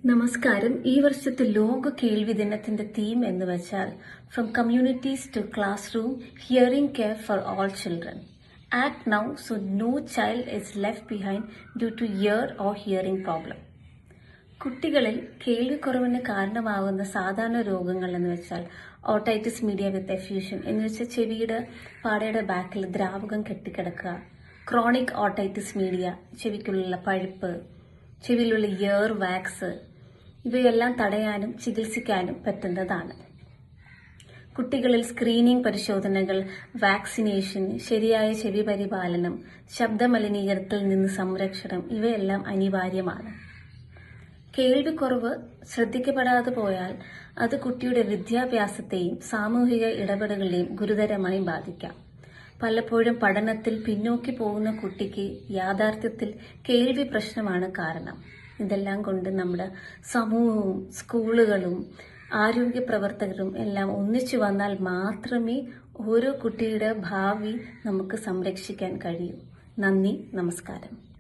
നമസ്കാരം. ഈ വർഷത്തെ ലോക കേൾവി ദിനത്തിന്റെ തീം എന്ന് വെച്ചാൽ from communities to classroom, hearing care for all children. Act now so no child is left behind due to ear or hearing problem. കുട്ടികളിൽ കേൾവിക്കുറവിന് കാരണമാകുന്ന സാധാരണ രോഗങ്ങൾ എന്ന് വെച്ചാൽ ഓട്ടൈറ്റിസ് മീഡിയ വിത്ത് എഫ്യൂഷൻ എന്ന് വെച്ചാൽ ചെവിയുടെ പാടയുടെ ബാക്കിൽ ദ്രാവകം കെട്ടിക്കിടക്കുക, ക്രോണിക് ഓട്ടൈറ്റിസ് മീഡിയ ചെവിക്കുള്ളിലുള്ള പഴുപ്പ്, ചെവിയിലുള്ള ഇയർ വാക്സ്, ഇവയെല്ലാം തടയാനും ചികിത്സിക്കാനും പറ്റുന്നതാണ്. കുട്ടികളിൽ സ്ക്രീനിംഗ് പരിശോധനകൾ, വാക്സിനേഷൻ, ശരിയായ ചെവി പരിപാലനം, ശബ്ദമലിനീകരണത്തിൽ നിന്ന് സംരക്ഷണം ഇവയെല്ലാം അനിവാര്യമാണ്. കേൾവിക്കുറവ് ശ്രദ്ധിക്കപ്പെടാതെ പോയാൽ അത് കുട്ടിയുടെ വിദ്യാഭ്യാസത്തെയും സാമൂഹിക ഇടപെടലുകളെയും ഗുരുതരമായി ബാധിക്കാം. പലപ്പോഴും പഠനത്തിൽ പിന്നോക്കി പോകുന്ന കുട്ടിക്ക് യാഥാർത്ഥ്യത്തിൽ കേൾവി പ്രശ്നമാണ് കാരണം. ഇതെല്ലാം കൊണ്ട് നമ്മുടെ സമൂഹവും സ്കൂളുകളും ആരോഗ്യ പ്രവർത്തകരും എല്ലാം ഒന്നിച്ചു വന്നാൽ മാത്രമേ ഓരോ കുട്ടിയുടെ ഭാവി നമുക്ക് സംരക്ഷിക്കാൻ കഴിയൂ. നന്ദി, നമസ്കാരം.